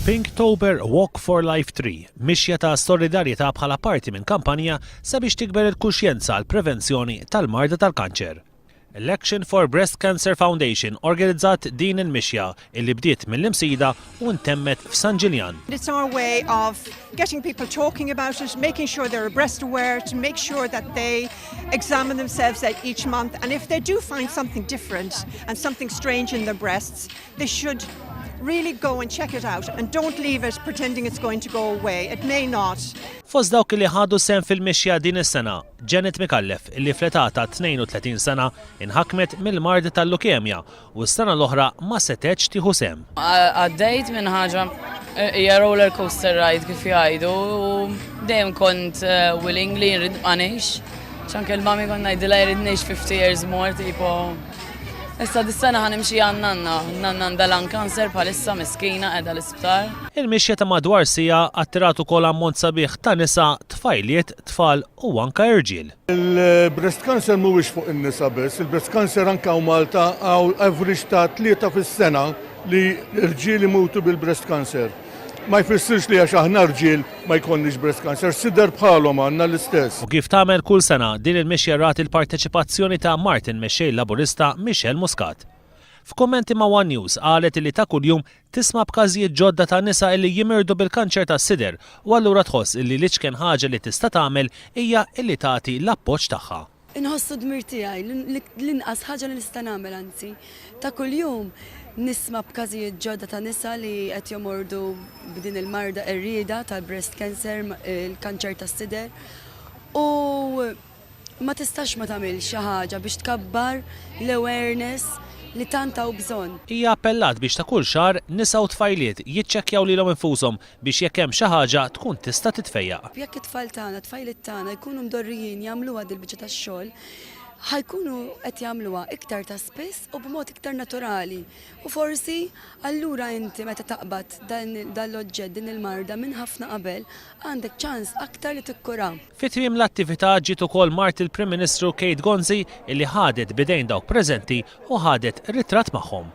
Pinktober Walk for Life 3, mixja ta' solidarjetà bħala parti minn kampanja sabiex tikber il-kuxjenza l-prevenzjoni tal-marda tal-kanċer. L-Action for Breast Cancer Foundation organizzat din il-mixja illi bdiet mill-imsida u ntemmet f'San Ġiljan. It's our way of getting people talking about it, making sure they're breast aware, to make sure that they examine themselves each month, and if they do find something different and something strange in their breasts, they should really go and check it out and don't leave it pretending it's going to go away. It may not. Fost dawk li ħadu sehem fil-mixja din is-sena, Janet Mikallef illi fl-età ta' 32 sena nhakmet mill-marda tal-lukemja u s-sena l-ohra ma setgħetx tieħu sehem. Għaddejt minn ħaġa hija roller coaster ride kif jgħidu u dejjem kont willingly nrid ma ngħix. X'anke l-mami kont ngħidilha jrid ngħix 50 years more tipo. Issa dis-sena ħanimxi għan-nanna għandha l-kanċer bħalissa miskina qiegħda l-isptar. Il-mixja ta' madwar sija attirat ukoll ammont sabiħ ta' nisa, tfajliet, tfal u anke irġiel. Il-breast cancer mhuwiex fuq in-nisa biss, il-breast cancer anke Malta hawn average ta' 3 fis-sena li irġiel imutu bil-breast cancer. Ma jfissirx li għax aħna rġiel ma jkollniex breast cancer, sider bħalhom għandna l-istess. U kif tagħmel kull sena din il-mixja rat il-parteċipazzjoni ta' Martin mexxej laburista Michel Muscat. F'kummenti ma' One News qalet li ta' kuljum tisma' b'każijiet ġodda ta' nisa illi jimirdu bil-kanċer tas-sider u allura tħoss illi l-iċken ħaġa li tista' tagħmel hija illi tagħti l-appoġġ tagħha. Inħossu dmir tiegħi l-inqas ħaġa li nista' nagħmel anzi ta' kuljum nisma' b'każijiet ġodda ta' nisa li qed jomordu b'din il-marda rrieda tal-breast cancer, il-kanċer tas-sider u ma tistax ma tagħmel xi ħaġa biex tkabbar l-awareness li tant hawn bżonn. Hija appellat biex ta' kull xahar nisa u tfajliet jiċċekkjaw lilhom infushom biex jekk hemm xi ħaġa tkun tista' titfejjaq. Jekk it-tfal tagħna, tfajliet tagħna jkunu mdorrijin jagħmluha din il-biċċa tax-xogħol, ħajkunu qed jagħmluha iktar ta' spiss u b'mod iktar naturali. U forsi allura inti meta taqbad dan l-oġġett din il-marda minn ħafna qabel għandek ċans aktar li tikkura. Fit-tmiem l-attività ġiet ukoll mart il-Prim Ministru Kate Gonzi illi ħadet bidejn dawk preżenti u ħadet ritratt magħhom.